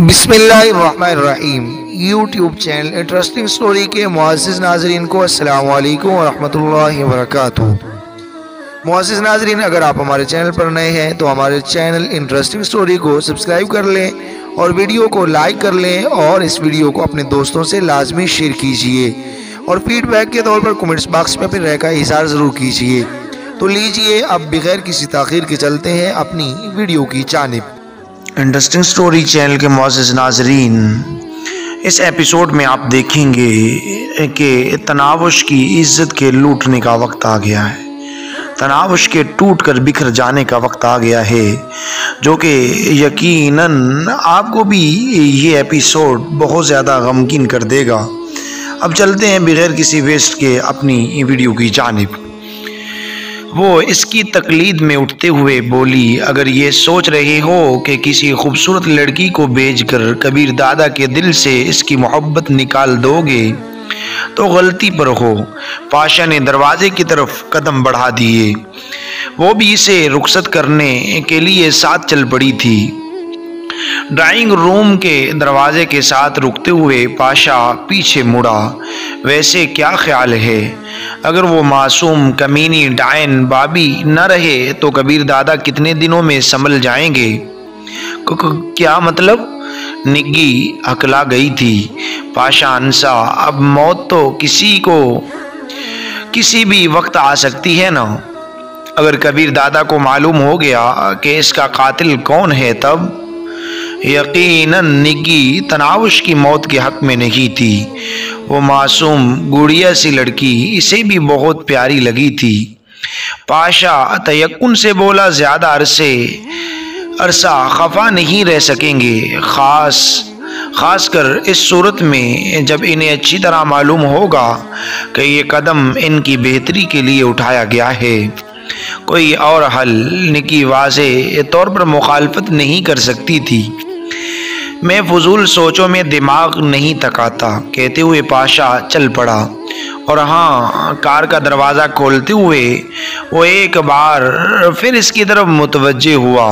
بسم اللہ الرحمن الرحیم۔ یوٹیوب چینل انٹرسٹنگ سٹوری کے معزز ناظرین کو السلام علیکم ورحمۃ اللہ وبرکاتہ۔ معزز ناظرین، اگر آپ ہمارے چینل پر نئے ہیں تو ہمارے چینل انٹرسٹنگ سٹوری کو سبسکرائب کر لیں اور ویڈیو کو لائک کر لیں اور اس ویڈیو کو اپنے دوستوں سے لازمی شیئر کیجئے اور فیڈ بیک کے طور پر کمنٹس باکس میں اپنی رائے کا اظہار ضرور کیجئے۔ تو لیجئے اب بغیر کسی تاخیر کے چلتے ہیں اپنی ویڈیو کی جانب۔ انٹرسٹنگ سٹوری چینل کے معزز ناظرین، اس ایپیسوڈ میں آپ دیکھیں گے کہ تناوش کی عزت کے لوٹنے کا وقت آ گیا ہے، تناوش کے ٹوٹ کر بکھر جانے کا وقت آ گیا ہے، جو کہ یقیناً آپ کو بھی یہ ایپیسوڈ بہت زیادہ غمگین کر دے گا۔ اب چلتے ہیں بغیر کسی ویسٹ کے اپنی ویڈیو کی جانب۔ وہ اس کی تقلید میں اٹھتے ہوئے بولی، اگر یہ سوچ رہے ہو کہ کسی خوبصورت لڑکی کو بھیج کر کبیر دادا کے دل سے اس کی محبت نکال دو گے تو غلطی پر ہو۔ پاشا نے دروازے کی طرف قدم بڑھا دیے، وہ بھی اسے رخصت کرنے کے لیے ساتھ چل پڑی تھی۔ ڈرائنگ روم کے دروازے کے ساتھ رکتے ہوئے پاشا پیچھے مڑا۔ ویسے کیا خیال ہے، اگر وہ معصوم کمینی ڈائن بابی نہ رہے تو کبیر دادا کتنے دنوں میں سنبھل جائیں گے؟ کیا مطلب؟ نگی ہکلا گئی تھی۔ پاشا ہنسا، اب موت تو کسی کو کسی بھی وقت آ سکتی ہے نا۔ اگر کبیر دادا کو معلوم ہو گیا کہ اس کا قاتل کون ہے تب؟ یقیناً نگی تناوش کی موت کے حق میں نہیں تھی۔ وہ معصوم گڑیا سی لڑکی اسے بھی بہت پیاری لگی تھی۔ پاشا تیقن سے بولا، زیادہ عرصہ خفا نہیں رہ سکیں گے، خاص کر اس صورت میں جب انہیں اچھی طرح معلوم ہوگا کہ یہ قدم ان کی بہتری کے لیے اٹھایا گیا ہے۔ کوئی اور حل نگی واضح طور پر مخالفت نہیں کر سکتی تھی۔ میں فضول سوچوں میں دماغ نہیں تھکاتا، کہتے ہوئے پاشا چل پڑا، اور ہاں، کار کا دروازہ کھولتے ہوئے وہ ایک بار پھر اس کی طرف متوجہ ہوا۔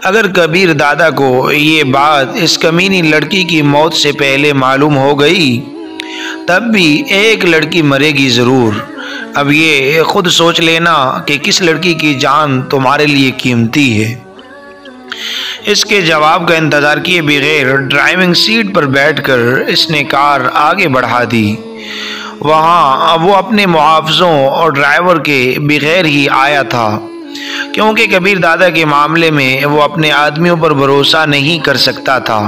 اگر کبیر دادا کو یہ بات اس کمینی لڑکی کی موت سے پہلے معلوم ہو گئی تب بھی ایک لڑکی مرے گی ضرور۔ اب یہ خود سوچ لینا کہ کس لڑکی کی جان تمہارے لیے قیمتی ہے۔ اس کے جواب کا انتظار کیے بغیر ڈرائیونگ سیٹ پر بیٹھ کر اس نے کار آگے بڑھا دی۔ وہاں وہ اپنے محافظوں اور ڈرائیور کے بغیر ہی آیا تھا، کیونکہ کبیر دادا کے معاملے میں وہ اپنے آدمیوں پر بھروسہ نہیں کر سکتا تھا۔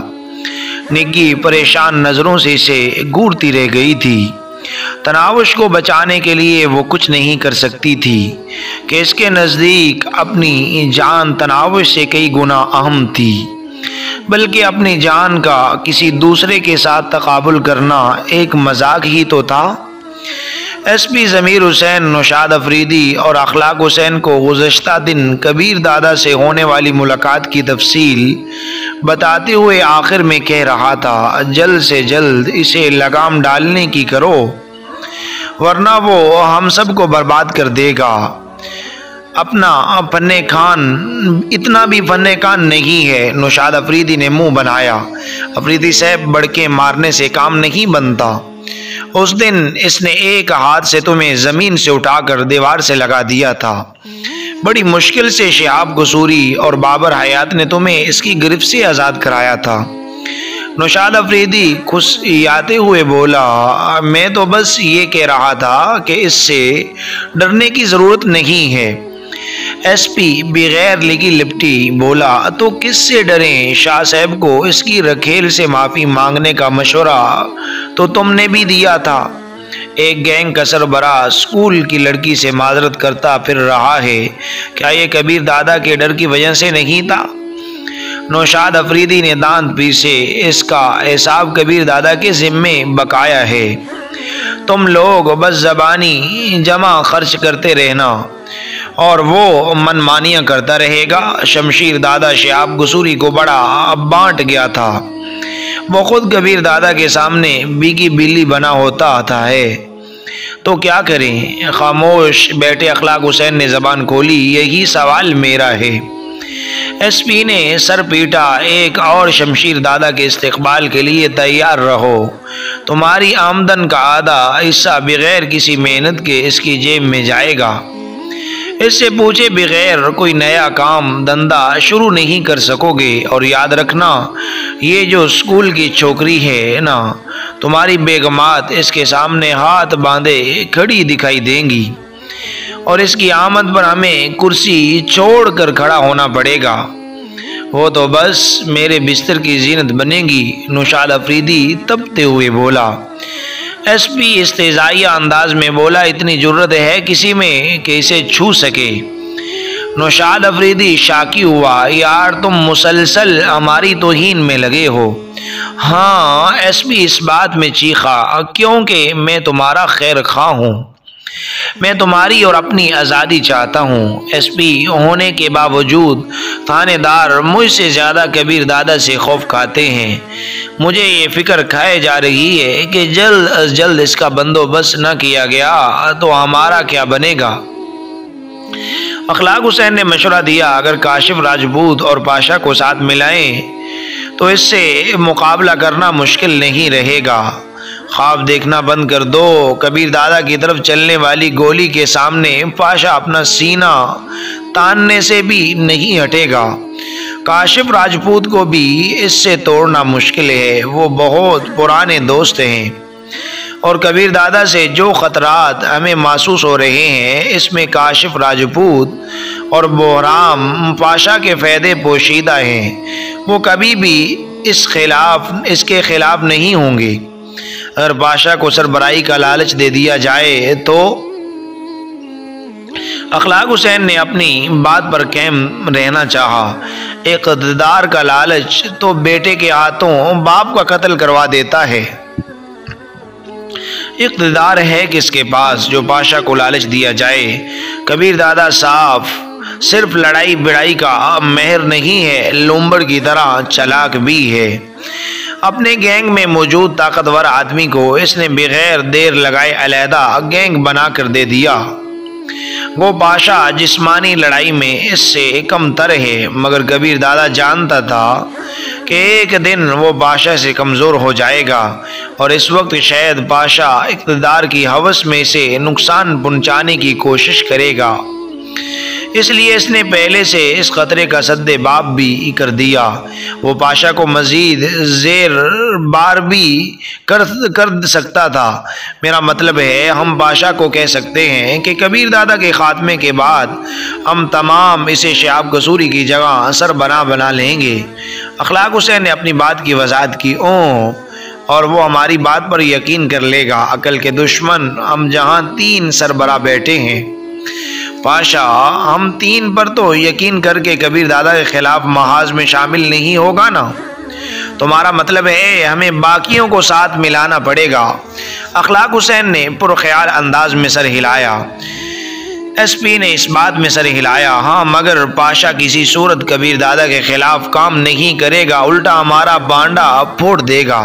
نگی پریشان نظروں سے اسے گھورتی رہ گئی تھی۔ تناوش کو بچانے کے لیے وہ کچھ نہیں کر سکتی تھی کہ اس کے نزدیک اپنی جان تناوش سے کئی گنا اہم تھی، بلکہ اپنی جان کا کسی دوسرے کے ساتھ تقابل کرنا ایک مذاق ہی تو تھا۔ ایس پی ضمیر حسین نوشاد افریدی اور اخلاق حسین کو گزشتہ دن کبیر دادا سے ہونے والی ملاقات کی تفصیل بتاتے ہوئے آخر میں کہہ رہا تھا، جلد سے جلد اسے لگام ڈالنے کی کرو، ورنہ وہ ہم سب کو برباد کر دے گا۔ اپنا فن خان اتنا بھی فن خان نہیں ہے، نوشاد افریدی نے منہ بنایا۔ افریدی صاحب، بڑکے مارنے سے کام نہیں بنتا۔ اس دن اس نے ایک ہاتھ سے تمہیں زمین سے اٹھا کر دیوار سے لگا دیا تھا۔ بڑی مشکل سے شہاب قصوری اور بابر حیات نے تمہیں اس کی گرفت سے آزاد کرایا تھا۔ نوشاد افریدی خسیاتے ہوئے بولا، میں تو بس یہ کہہ رہا تھا کہ اس سے ڈرنے کی ضرورت نہیں ہے۔ ایس پی بغیر لگی لپٹی بولا، تو کس سے ڈریں؟ شاہ صاحب کو اس کی رکھیل سے معافی مانگنے کا مشورہ تو تم نے بھی دیا تھا۔ ایک گینگ کا سربراہ اسکول کی لڑکی سے معذرت کرتا پھر رہا ہے، کیا یہ کبیر دادا کے ڈر کی وجہ سے نہیں تھا؟ نوشاد افریدی نے دانت پیسے، اس کا حساب کبیر دادا کے ذمے بقایا ہے۔ تم لوگ بس زبانی جمع خرچ کرتے رہنا اور وہ من مانیاں کرتا رہے گا۔ شمشیر دادا شہاب قصوری کو بڑا بانٹ گیا تھا، وہ خود کبیر دادا کے سامنے بیگی بلی بنا ہوتا آتا ہے، تو کیا کریں؟ خاموش بیٹھے اخلاق حسین نے زبان کھولی، یہی سوال میرا ہے، SP نے سر پیٹا، ایک اور شمشیر دادا کے استقبال کے لیے تیار رہو، تمہاری آمدن کا آدھا حصہ بغیر کسی محنت کے اس کی جیب میں جائے گا، اس سے پوچھے بغیر کوئی نیا کام دھندا شروع نہیں کر سکو گے، اور یاد رکھنا یہ جو اسکول کی چھوکری ہے نا، تمہاری بیگمات اس کے سامنے ہاتھ باندھے کھڑی دکھائی دیں گی، اور اس کی آمد پر ہمیں کرسی چھوڑ کر کھڑا ہونا پڑے گا، وہ تو بس میرے بستر کی زینت بنے گی۔ نوشاد افریدی تپتے ہوئے بولا۔ SP استہزائیہ انداز میں بولا، اتنی جرت ہے کسی میں کہ اسے چھو سکے؟ نوشاد افریدی شاکی ہوا، یار تم مسلسل ہماری توہین میں لگے ہو۔ ہاں، SP اس بات میں چیخا، کیونکہ میں تمہارا خیر خواہ ہوں، میں تمہاری اور اپنی آزادی چاہتا ہوں۔ SP ہونے کے باوجود تھانے دار مجھ سے زیادہ کبیر دادا سے خوف کھاتے ہیں۔ مجھے یہ فکر کھائے جا رہی ہے کہ جلد از جلد اس کا بندوبست نہ کیا گیا تو ہمارا کیا بنے گا۔ اخلاق حسین نے مشورہ دیا، اگر کاشف راجپوت اور پاشا کو ساتھ ملائیں تو اس سے مقابلہ کرنا مشکل نہیں رہے گا۔ خواب دیکھنا بند کر دو۔ کبیر دادا کی طرف چلنے والی گولی کے سامنے پاشا اپنا سینہ تاننے سے بھی نہیں ہٹے گا۔ کاشف راجپوت کو بھی اس سے توڑنا مشکل ہے، وہ بہت پرانے دوست ہیں، اور کبیر دادا سے جو خطرات ہمیں محسوس ہو رہے ہیں اس میں کاشف راجپوت اور بہرام پاشا کے فائدے پوشیدہ ہیں، وہ کبھی بھی اس کے خلاف نہیں ہوں گے۔ اگر پاشا کو سربراہی کا لالچ دے دیا جائے تو اخلاق حسین نے اپنی بات پر قائم رہنا چاہا۔ اقتدار کا لالچ تو بیٹے کے ہاتھوں باپ کا قتل کروا دیتا ہے۔ اقتدار ہے کس کے پاس جو پاشا کو لالچ دیا جائے؟ کبیر دادا صرف لڑائی بڑائی کا ماہر نہیں ہے، لومبڑ کی طرح چلاک بھی ہے۔ اپنے گینگ میں موجود طاقتور آدمی کو اس نے بغیر دیر لگائے علیحدہ گینگ بنا کر دے دیا۔ وہ پاشا جسمانی لڑائی میں اس سے کم تر ہے، مگر کبیر دادا جانتا تھا کہ ایک دن وہ پاشا سے کمزور ہو جائے گا، اور اس وقت شاید پاشا اقتدار کی ہوس میں سے نقصان پہنچانے کی کوشش کرے گا۔ اس لیے اس نے پہلے سے اس خطرے کا سدِ باب بھی کر دیا۔ وہ پاشا کو مزید زیر بار بھی کر سکتا تھا۔ میرا مطلب ہے ہم پاشا کو کہہ سکتے ہیں کہ کبیر دادا کے خاتمے کے بعد ہم تمام اسے شہاب قصوری کی جگہ سربراہ بنا لیں گے۔ اخلاق حسین نے اپنی بات کی وضاحت کی، اور وہ ہماری بات پر یقین کر لے گا۔ عقل کے دشمن، ہم جہاں 3 سربراہ بیٹھے ہیں پاشا، ہم 3 پر تو یقین کر کے کبیر دادا کے خلاف محاذ میں شامل نہیں ہوگا نا؟ تمہارا مطلب ہے ہمیں باقیوں کو ساتھ ملانا پڑے گا۔ اخلاق حسین نے پرخیال انداز میں سر ہلایا۔ SP نے اس بات میں سر ہلایا، ہاں، مگر پاشا کسی صورت کبیر دادا کے خلاف کام نہیں کرے گا، الٹا ہمارا بانڈا پھوڑ دے گا۔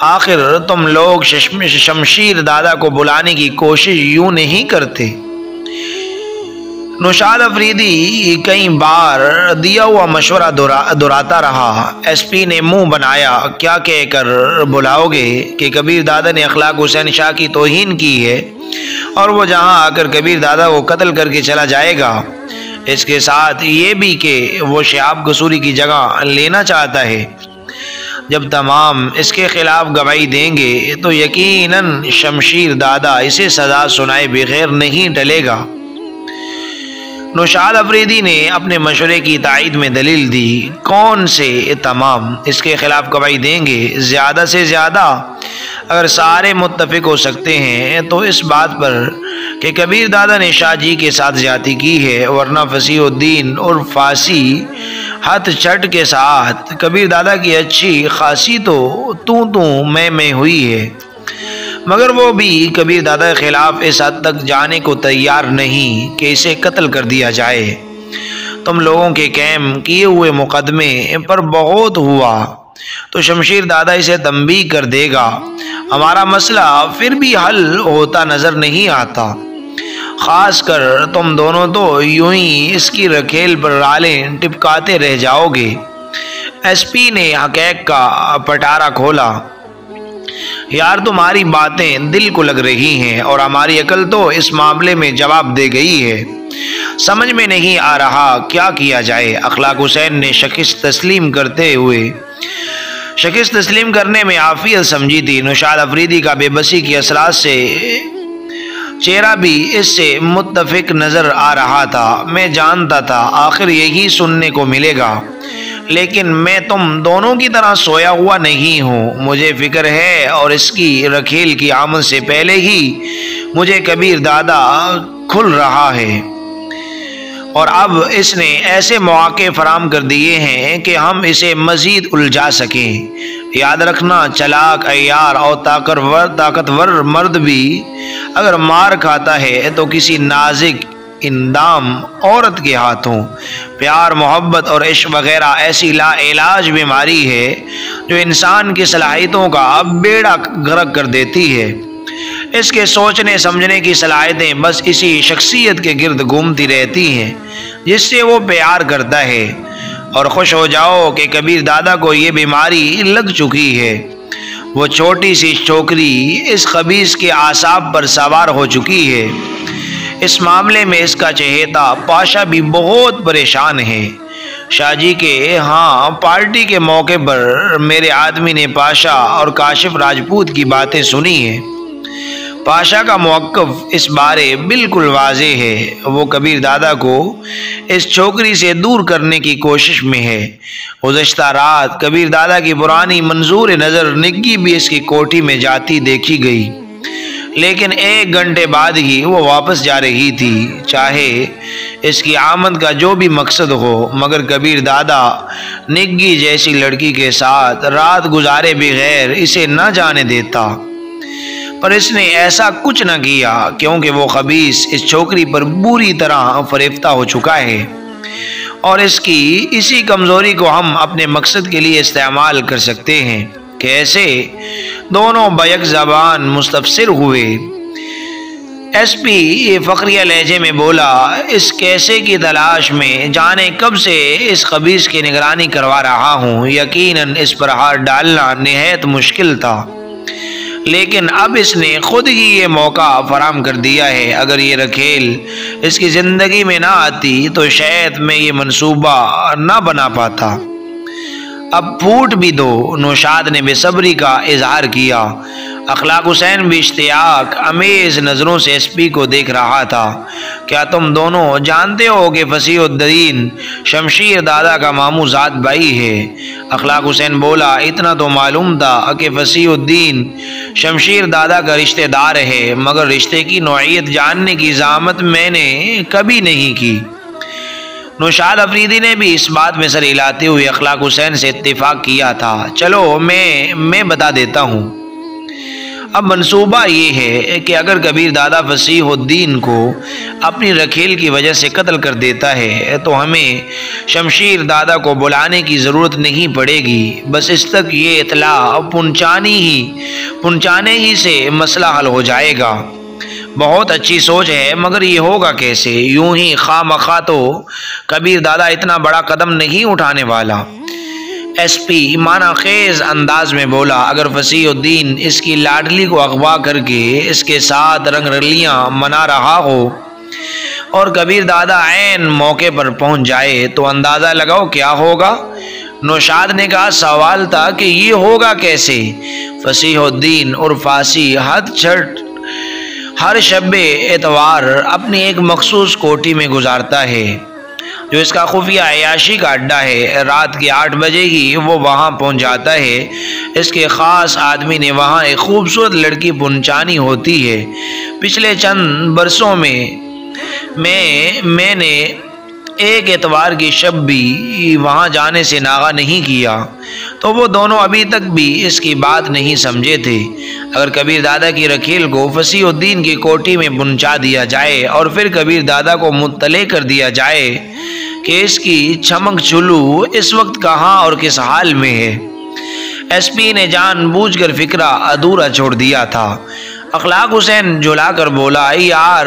آخر تم لوگ شمشیر دادا کو بلانے کی کوشش یوں نہیں کرتے؟ نوشاد افریدی کئی بار دیا ہوا مشورہ دہراتا رہا۔ SP نے منہ بنایا، کیا کہہ کر بلاؤ گے کہ کبیر دادا نے اخلاق حسین شاہ کی توہین کی ہے، اور وہ جہاں آ کر کبیر دادا کو قتل کر کے چلا جائے گا، اس کے ساتھ یہ بھی کہ وہ شہاب قصوری کی جگہ لینا چاہتا ہے۔ جب تمام اس کے خلاف گواہی دیں گے تو یقیناً شمشیر دادا اسے سزا سنائے بغیر نہیں ٹلے گا۔ نوشاد افریدی نے اپنے مشورے کی تائید میں دلیل دی، کون سے تمام اس کے خلاف گواہی دیں گے؟ زیادہ سے زیادہ اگر سارے متفق ہو سکتے ہیں تو اس بات پر کہ کبیر دادا نے شاہ جی کے ساتھ زیادتی کی ہے، ورنہ فصیح الدین اور فاسی ہاتھ چھٹ کے ساتھ کبیر دادا کی اچھی خاصی تو میں ہوئی ہے، مگر وہ بھی کبیر دادا کے خلاف اس حد تک جانے کو تیار نہیں کہ اسے قتل کر دیا جائے۔ تم لوگوں کے قائم کیے ہوئے مقدمے پر بہت ہوا تو شمشیر دادا اسے تنبیہ کر دے گا، ہمارا مسئلہ پھر بھی حل ہوتا نظر نہیں آتا۔ خاص کر تم دونوں تو یوں ہی اس کی رکھیل پر رالیں ٹپکاتے رہ جاؤ گے۔ ایس پی نے حقیق کا پٹارا کھولا۔ یار تمہاری باتیں دل کو لگ رہی ہیں اور ہماری عقل تو اس معاملے میں جواب دے گئی ہے، سمجھ میں نہیں آ رہا کیا کیا جائے۔ اخلاق حسین نے شکست تسلیم کرنے میں عافیت سمجھی تھی۔ نوشاد افریدی کا بے بسی کی اثرات سے چہرہ بھی اس سے متفق نظر آ رہا تھا۔ میں جانتا تھا آخر یہی سننے کو ملے گا، لیکن میں تم دونوں کی طرح سویا ہوا نہیں ہوں۔ مجھے فکر ہے اور اس کی رکھیل کی آمد سے پہلے ہی مجھے کبیر دادا کھل رہا ہے، اور اب اس نے ایسے مواقع فراہم کر دیے ہیں کہ ہم اسے مزید الجھا سکیں۔ یاد رکھنا، چلاک، عیار اور طاقتور مرد بھی اگر مار کھاتا ہے تو کسی نازک اندام عورت کے ہاتھوں۔ پیار، محبت اور عشق وغیرہ ایسی لا علاج بیماری ہے جو انسان کی صلاحیتوں کا بیڑا غرق کر دیتی ہے۔ اس کے سوچنے سمجھنے کی صلاحیتیں بس اسی شخصیت کے گرد گھومتی رہتی ہیں جس سے وہ پیار کرتا ہے، اور خوش ہو جاؤ کہ کبیر دادا کو یہ بیماری لگ چکی ہے۔ وہ چھوٹی سی چھوکری اس خبیث کے اعصاب پر سوار ہو چکی ہے۔ اس معاملے میں اس کا چہیتا پاشا بھی بہت پریشان ہے۔ شاہ جی کے ہاں پارٹی کے موقع پر میرے آدمی نے پاشا اور کاشف راجپوت کی باتیں سنی ہیں۔ پاشا کا موقف اس بارے بالکل واضح ہے۔ وہ کبیر دادا کو اس چھوکری سے دور کرنے کی کوشش میں ہے۔ گزشتہ رات کبیر دادا کی پرانی منظور نظر نگی بھی اس کی کوٹھی میں جاتی دیکھی گئی، لیکن 1 گھنٹے بعد ہی وہ واپس جا رہی تھی، چاہے اس کی آمد کا جو بھی مقصد ہو۔ مگر کبیر دادا نگی جیسی لڑکی کے ساتھ رات گزارے بغیر اسے نہ جانے دیتا، پر اس نے ایسا کچھ نہ کیا کیونکہ وہ خبیث اس چھوکری پر بری طرح فریفتہ ہو چکا ہے، اور اس کی اسی کمزوری کو ہم اپنے مقصد کے لیے استعمال کر سکتے ہیں۔ کیسے؟ دونوں بیک زبان مستفسر ہوئے۔ ایس پی فقریہ لہجے میں بولا، اس کیسے کی تلاش میں جانے کب سے اس خبیث کی نگرانی کروا رہا ہوں۔ یقیناً اس پر ہاتھ ڈالنا نہایت مشکل تھا، لیکن اب اس نے خود ہی یہ موقع فراہم کر دیا ہے۔ اگر یہ رکھیل اس کی زندگی میں نہ آتی تو شاید میں یہ منصوبہ نہ بنا پاتا۔ اب پھوٹ بھی دو۔ نوشاد نے بے صبری کا اظہار کیا۔ اخلاق حسین بھی اشتیاق امیز نظروں سے ایس پی کو دیکھ رہا تھا۔ کیا تم دونوں جانتے ہو کہ فصیح الدین شمشیر دادا کا ماموں زاد بھائی ہے؟ اخلاق حسین بولا، اتنا تو معلوم تھا کہ فصیح الدین شمشیر دادا کا رشتہ دار ہے، مگر رشتے کی نوعیت جاننے کی زحمت میں نے کبھی نہیں کی۔ نوشاد افریدی نے بھی اس بات میں سر ہلاتے ہوئے اخلاق حسین سے اتفاق کیا تھا۔ چلو میں بتا دیتا ہوں۔ اب منصوبہ یہ ہے کہ اگر کبیر دادا فصیح الدین کو اپنی رکھیل کی وجہ سے قتل کر دیتا ہے تو ہمیں شمشیر دادا کو بلانے کی ضرورت نہیں پڑے گی، بس اس تک یہ اطلاع پہنچانے ہی سے مسئلہ حل ہو جائے گا۔ بہت اچھی سوچ ہے، مگر یہ ہوگا کیسے؟ یوں ہی خواہ مخواہ تو کبیر دادا اتنا بڑا قدم نہیں اٹھانے والا۔ ایس پی معنی خیز انداز میں بولا، اگر فصیح الدین اس کی لاڈلی کو اغوا کر کے اس کے ساتھ رنگ رلیاں منا رہا ہو اور کبیر دادا عین موقع پر پہنچ جائے تو اندازہ لگاؤ کیا ہوگا۔ نوشاد نے کہا، سوال تھا کہ یہ ہوگا کیسے؟ فصیح الدین اور فاسی ہر شب اتوار اپنی ایک مخصوص کوٹھی میں گزارتا ہے جو اس کا خفیہ عیاشی کا اڈا ہے۔ رات کے 8 بجے ہی وہ وہاں پہنچ جاتا ہے۔ اس کے خاص آدمی نے وہاں ایک خوبصورت لڑکی پہنچانی ہوتی ہے۔ پچھلے چند برسوں میں نے ایک اتوار کی شب بھی وہاں جانے سے ناغہ نہیں کیا، تو وہ دونوں ابھی تک بھی اس کی بات نہیں سمجھے تھے۔ اگر کبیر دادا کی رکھیل کو فصیح الدین کی کوٹھی میں پہنچا دیا جائے اور پھر کبیر دادا کو مطلع کر دیا جائے کہ اس کی چمک چلو اس وقت کہاں اور کس حال میں ہے، ایس پی نے جان بوجھ کر فکرہ ادھورا چھوڑ دیا تھا۔ اخلاق حسین جھلا کر بولا، یار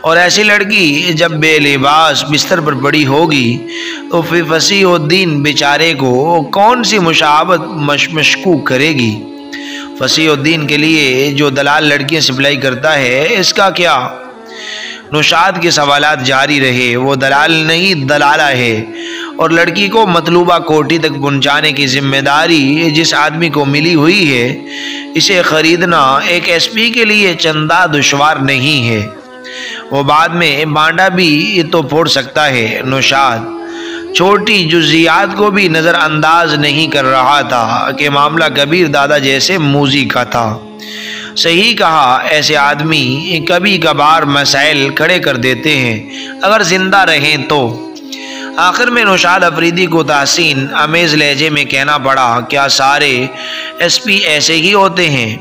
اور ایسی لڑکی جب بے لباس بستر پر پڑی ہوگی تو پھر فصیح الدین بیچارے کو کون سی مشابہت مشکوک کرے گی؟ فصیح الدین کے لیے جو دلال لڑکیاں سپلائی کرتا ہے اس کا کیا؟ نوشاد کے سوالات جاری رہے۔ وہ دلال نہیں دلالہ ہے، اور لڑکی کو مطلوبہ کوٹھی تک پہنچانے کی ذمہ داری جس آدمی کو ملی ہوئی ہے، اسے خریدنا ایک ایس پی کے لیے چندہ دشوار نہیں ہے۔ وہ بعد میں بانڈا بھی تو پھوڑ سکتا ہے۔ نوشاد چھوٹی جزیات کو بھی نظر انداز نہیں کر رہا تھا کہ معاملہ کبیر دادا جیسے موذی کا تھا۔ صحیح کہا، ایسے آدمی کبھی کبھار مسائل کھڑے کر دیتے ہیں اگر زندہ رہیں تو۔ آخر میں نوشاد افریدی کو تحسین آمیز لہجے میں کہنا پڑا، کیا سارے ایس پی ایسے ہی ہوتے ہیں؟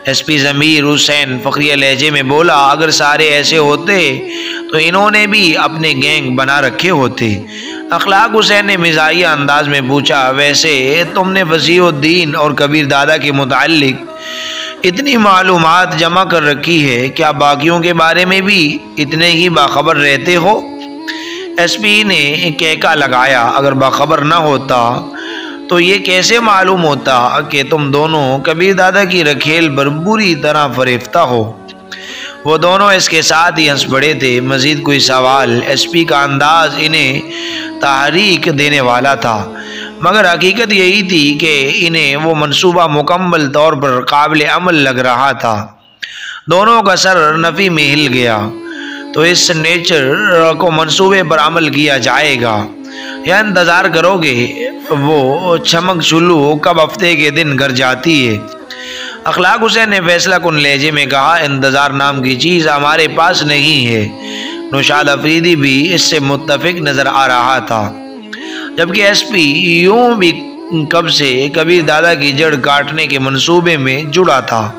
ایس پی ضمیر حسین فخریہ لہجے میں بولا، اگر سارے ایسے ہوتے تو انہوں نے بھی اپنے گینگ بنا رکھے ہوتے۔ اخلاق حسین نے مزاحیہ انداز میں پوچھا، ویسے تم نے فصیح الدین اور کبیر دادا کے متعلق اتنی معلومات جمع کر رکھی ہے، کیا باقیوں کے بارے میں بھی اتنے ہی باخبر رہتے ہو؟ ایس پی نے کہکا لگایا، اگر باخبر نہ ہوتا تو یہ کیسے معلوم ہوتا کہ تم دونوں کبیر دادا کی رکھیل پر بری طرح فریفتہ ہو؟ وہ دونوں اس کے ساتھ ہی ہنس پڑے تھے۔ مزید کوئی سوال؟ ایس پی کا انداز انہیں تحریک دینے والا تھا، مگر حقیقت یہی تھی کہ انہیں وہ منصوبہ مکمل طور پر قابل عمل لگ رہا تھا۔ دونوں کا سر نفی میں ہل گیا۔ تو اس نیچر کو منصوبے پر عمل کیا جائے گا یا انتظار کرو گے؟ وہ چمک چلو کب ہفتے کے دن گھر جاتی ہے؟ اخلاق حسین نے فیصلہ کن لہجے میں کہا، انتظار نام کی چیز ہمارے پاس نہیں ہے۔ نوشاد افریدی بھی اس سے متفق نظر آ رہا تھا، جبکہ ایس پی یوں بھی کب سے کبیر دادا کی جڑ کاٹنے کے منصوبے میں جڑا تھا۔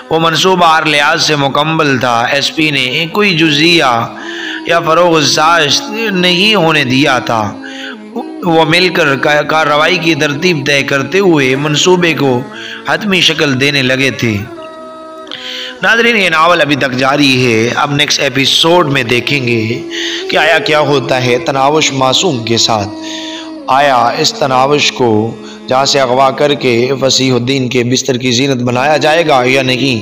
وہ منصوبہ ہر لحاظ سے مکمل تھا۔ ایس پی نے کوئی جزیہ یا فروغ ساز نہیں ہونے دیا تھا۔ وہ مل کر کارروائی کی ترتیب طے کرتے ہوئے منصوبے کو حتمی شکل دینے لگے تھے۔ ناظرین، یہ ناول ابھی تک جاری ہے۔ اب نیکسٹ ایپیسوڈ میں دیکھیں گے کہ آیا کیا ہوتا ہے تناوش معصوم کے ساتھ۔ آیا اس تناوش کو جہاں سے اغوا کر کے فصیح الدین کے بستر کی زینت بنایا جائے گا یا نہیں؟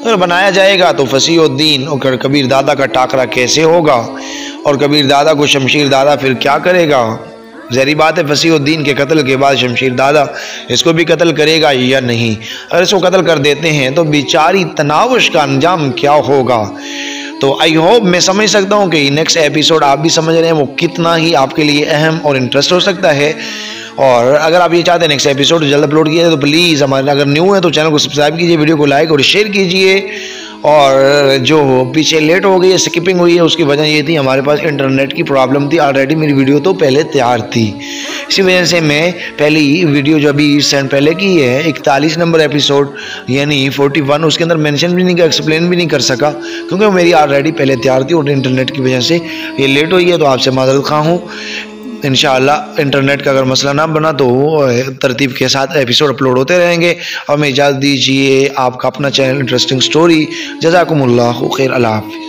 اگر بنایا جائے گا تو فصیح الدین اور کبیر دادا کا ٹاکرا کیسے ہوگا، اور کبیر دادا کو شمشیر دادا پھر کیا کرے گا؟ ظاہری بات ہے فصیح الدین کے قتل کے بعد شمشیر دادا اس کو بھی قتل کرے گا یا نہیں؟ اگر اس کو قتل کر دیتے ہیں تو بیچاری تناوش کا انجام کیا ہوگا؟ تو آئی ہوپ میں سمجھ سکتا ہوں کہ نیکسٹ ایپیسوڈ آپ بھی سمجھ رہے ہیں وہ کتنا ہی آپ کے لیے اہم اور انٹرسٹ ہو سکتا ہے۔ اور اگر آپ یہ چاہتے ہیں نیکسٹ ایپیسوڈ جلد اپلوڈ کیا جائے تو پلیز ہمارے اگر نیو ہے تو چینل کو سبسکرائب کیجیے، ویڈیو کو لائک اور شیئر کیجیے۔ اور جو پیچھے لیٹ ہو گئی ہے، سکپنگ ہوئی ہے، اس کی وجہ یہ تھی ہمارے پاس انٹرنیٹ کی پرابلم تھی۔ آلریڈی میری ویڈیو تو پہلے تیار تھی، اسی وجہ سے میں پہلی ویڈیو جو ابھی سینڈ پہلے کی ہے 41 نمبر ایپیسوڈ یعنی 41، اس کے اندر مینشن بھی نہیں کر، ایکسپلین بھی نہیں کر سکا کیونکہ میری آلریڈی پہلے تیار تھی اور انٹرنیٹ کی وجہ سے یہ لیٹ ہوئی ہے۔ تو آپ سے معذرت خواہ ہوں۔ انشاءاللہ انٹرنیٹ کا اگر مسئلہ نہ بنا تو ترتیب کے ساتھ ایپیسوڈ اپلوڈ ہوتے رہیں گے۔ اور میں اجازت دیجیے، آپ کا اپنا چینل انٹرسٹنگ سٹوری۔ جزاکم اللہ خیر، اللہ حافظ۔